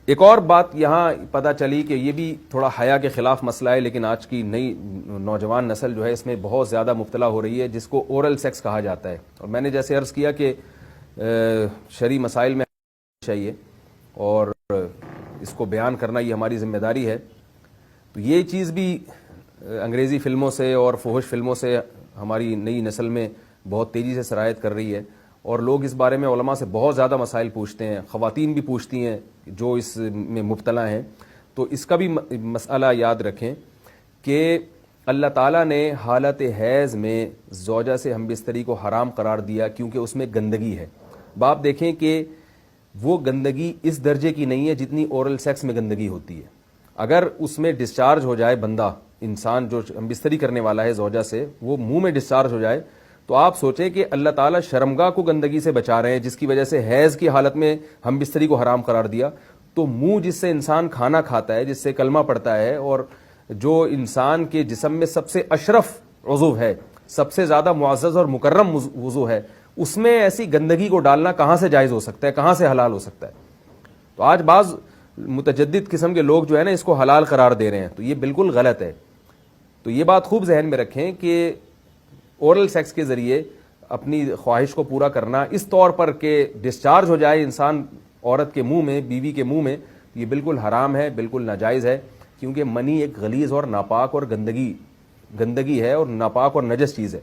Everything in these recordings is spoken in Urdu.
ایک اور بات یہاں پتہ چلی کہ یہ بھی تھوڑا حیا کے خلاف مسئلہ ہے، لیکن آج کی نئی نوجوان نسل جو ہے اس میں بہت زیادہ مبتلا ہو رہی ہے، جس کو اورل سیکس کہا جاتا ہے. اور میں نے جیسے عرض کیا کہ شرعی مسائل میں چاہیے اور اس کو بیان کرنا یہ ہماری ذمہ داری ہے. تو یہ چیز بھی انگریزی فلموں سے اور فحش فلموں سے ہماری نئی نسل میں بہت تیزی سے سرایت کر رہی ہے، اور لوگ اس بارے میں علماء سے بہت زیادہ مسائل پوچھتے ہیں، خواتین بھی پوچھتی ہیں جو اس میں مبتلا ہیں. تو اس کا بھی مسئلہ یاد رکھیں کہ اللہ تعالیٰ نے حالت حیض میں زوجہ سے ہم بستری کو حرام قرار دیا کیونکہ اس میں گندگی ہے. باپ دیکھیں کہ وہ گندگی اس درجے کی نہیں ہے جتنی اورل سیکس میں گندگی ہوتی ہے. اگر اس میں ڈسچارج ہو جائے بندہ، انسان جو ہم بستری کرنے والا ہے زوجہ سے، وہ منہ میں ڈسچارج ہو جائے، تو آپ سوچیں کہ اللہ تعالیٰ شرمگاہ کو گندگی سے بچا رہے ہیں، جس کی وجہ سے حیض کی حالت میں ہم بستری کو حرام قرار دیا. تو منہ جس سے انسان کھانا کھاتا ہے، جس سے کلمہ پڑتا ہے، اور جو انسان کے جسم میں سب سے اشرف عضو ہے، سب سے زیادہ معزز اور مکرم عضو ہے، اس میں ایسی گندگی کو ڈالنا کہاں سے جائز ہو سکتا ہے، کہاں سے حلال ہو سکتا ہے؟ تو آج بعض متجدد قسم کے لوگ جو ہے نا اس کو حلال قرار دے رہے ہیں، تو یہ بالکل غلط ہے. تو یہ بات خوب ذہن میں رکھیں کہ اورل سیکس کے ذریعے اپنی خواہش کو پورا کرنا اس طور پر کہ ڈسچارج ہو جائے انسان عورت کے منہ میں، بیوی کے منہ میں، یہ بالکل حرام ہے، بالکل ناجائز ہے. کیونکہ منی ایک غلیظ اور ناپاک اور گندگی ہے، اور ناپاک اور نجس چیز ہے.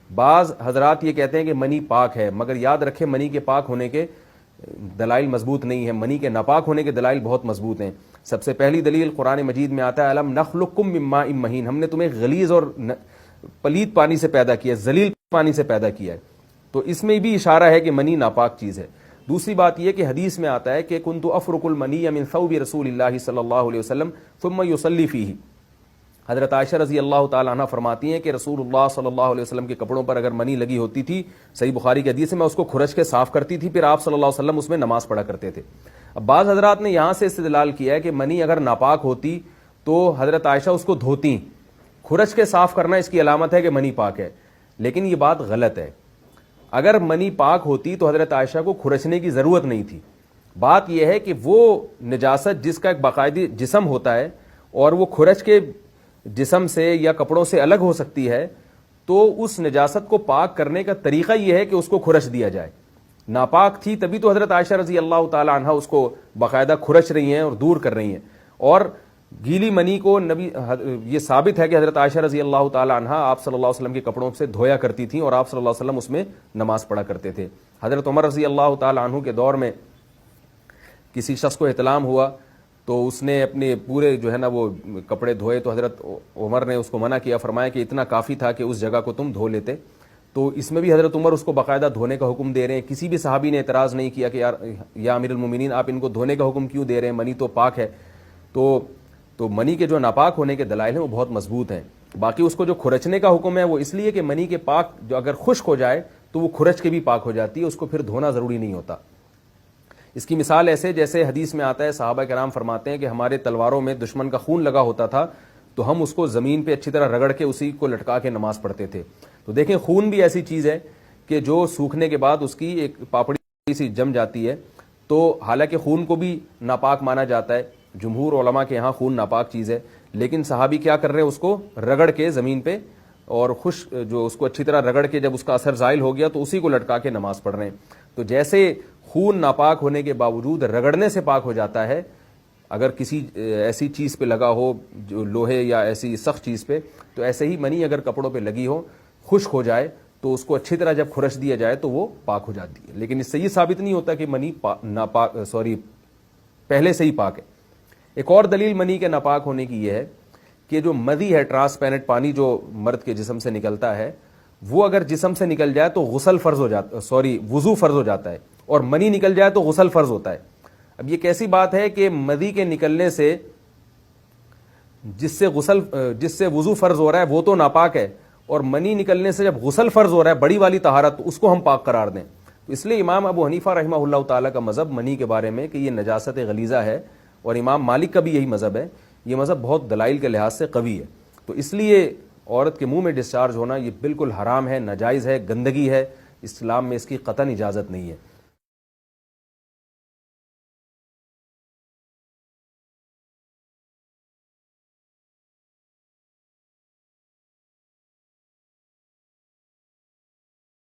بعض حضرات یہ کہتے ہیں کہ منی پاک ہے، مگر یاد رکھیں منی کے پاک ہونے کے دلائل مضبوط نہیں ہیں، منی کے ناپاک ہونے کے دلائل بہت مضبوط ہیں. سب سے پہلی دلیل قرآن مجید میں آتا ہے الم نخلقکم من ماء مہین، ہم نے تمہیں غلیظ اور پلید پانی سے پیدا کیا، ذلیل پانی سے پیدا کیا ہے. تو اس میں بھی اشارہ ہے کہ منی ناپاک چیز ہے. دوسری بات یہ کہ حدیث میں آتا ہے کہ کنت افرق المنی من ثوب رسول اللہ صلی اللہ علیہ وسلم ثم یصلی فیہ. حضرت عائشہ رضی اللہ تعالی عنہ فرماتی ہیں کہ رسول اللہ صلی اللہ علیہ وسلم کے کپڑوں پر اگر منی لگی ہوتی تھی، صحیح بخاری کی حدیث ہے، میں اس کو کھرچ کے صاف کرتی تھی، پھر آپ صلی اللہ علیہ وسلم اس میں نماز پڑھا کرتے تھے. اب بعض حضرات نے یہاں سے استدلال کیا ہے کہ منی اگر ناپاک ہوتی تو حضرت عائشہ اس کو دھوتی، کھرچ کے صاف کرنا اس کی علامت ہے کہ منی پاک ہے. لیکن یہ بات غلط ہے. اگر منی پاک ہوتی تو حضرت عائشہ کو کھرچنے کی ضرورت نہیں تھی. بات یہ ہے کہ وہ نجاست جس کا ایک باقاعدی جسم ہوتا ہے اور وہ کھرچ کے جسم سے یا کپڑوں سے الگ ہو سکتی ہے، تو اس نجاست کو پاک کرنے کا طریقہ یہ ہے کہ اس کو کھرچ دیا جائے. ناپاک تھی تبھی تو حضرت عائشہ رضی اللہ تعالی عنہ اس کو باقاعدہ کھرچ رہی ہیں اور دور کر رہی ہیں. اور گیلی منی کو یہ ثابت ہے کہ حضرت عائشہ رضی اللہ تعالی عنہ آپ صلی اللہ علیہ وسلم کے کپڑوں سے دھویا کرتی تھیں اور آپ صلی اللہ علیہ وسلم اس میں نماز پڑھا کرتے تھے. حضرت عمر رضی اللہ تعالی عنہ کے دور میں کسی شخص کو احتلام ہوا تو اس نے اپنے پورے جو ہے نا وہ کپڑے دھوئے، تو حضرت عمر نے اس کو منع کیا، فرمایا کہ اتنا کافی تھا کہ اس جگہ کو تم دھو لیتے. تو اس میں بھی حضرت عمر اس کو باقاعدہ دھونے کا حکم دے رہے ہیں. کسی بھی صحابی نے اعتراض نہیں کیا کہ یار یا امیر المومنین آپ ان کو دھونے کا حکم کیوں دے رہے ہیں، منی تو پاک ہے. تو منی کے جو ناپاک ہونے کے دلائل ہیں وہ بہت مضبوط ہیں. باقی اس کو جو کھرچنے کا حکم ہے وہ اس لیے کہ منی کے پاک جو اگر خشک ہو جائے تو وہ کھرچ کے بھی پاک ہو جاتی ہے، اس کو پھر دھونا ضروری نہیں ہوتا. اس کی مثال ایسے جیسے حدیث میں آتا ہے، صحابہ کرام فرماتے ہیں کہ ہمارے تلواروں میں دشمن کا خون لگا ہوتا تھا تو ہم اس کو زمین پہ اچھی طرح رگڑ کے اسی کو لٹکا کے نماز پڑھتے تھے. تو دیکھیں خون بھی ایسی چیز ہے کہ جو سوکھنے کے بعد اس کی ایک پاپڑی سی جم جاتی ہے. تو حالانکہ خون کو بھی ناپاک مانا جاتا ہے، جمہور علماء کے یہاں خون ناپاک چیز ہے، لیکن صحابی کیا کر رہے ہیں، اس کو رگڑ کے زمین پہ اور جو اس کو اچھی طرح رگڑ کے جب اس کا اثر زائل ہو گیا تو اسی کو لٹکا کے نماز پڑھ رہے ہیں. تو جیسے خون ناپاک ہونے کے باوجود رگڑنے سے پاک ہو جاتا ہے اگر کسی ایسی چیز پہ لگا ہو جو لوہے یا ایسی سخت چیز پہ، تو ایسے ہی منی اگر کپڑوں پہ لگی ہو، خشک ہو جائے تو اس کو اچھی طرح جب کھرچ دیا جائے تو وہ پاک ہو جاتی ہے. لیکن اس سے یہ ثابت نہیں ہوتا کہ منی پہلے سے ہی پاک ہے. ایک اور دلیل منی کے ناپاک ہونے کی یہ ہے کہ جو مدی ہے، ٹرانسپیرنٹ پانی جو مرد کے جسم سے نکلتا ہے، وہ اگر جسم سے نکل جائے تو وضو فرض ہو جاتا ہے، اور منی نکل جائے تو غسل فرض ہوتا ہے. اب یہ کیسی بات ہے کہ مدی کے نکلنے سے جس سے وضو فرض ہو رہا ہے وہ تو ناپاک ہے، اور منی نکلنے سے جب غسل فرض ہو رہا ہے بڑی والی طہارت، تو اس کو ہم پاک قرار دیں. تو اس لیے امام ابو حنیفہ رحمہ اللہ تعالیٰ کا مذہب منی کے بارے میں کہ یہ نجاست غلیظہ ہے، اور امام مالک کا بھی یہی مذہب ہے. یہ مذہب بہت دلائل کے لحاظ سے قوی ہے. تو اس لیے عورت کے منہ میں ڈسچارج ہونا یہ بالکل حرام ہے، ناجائز ہے، گندگی ہے. اسلام میں اس کی قطعاً اجازت نہیں ہے.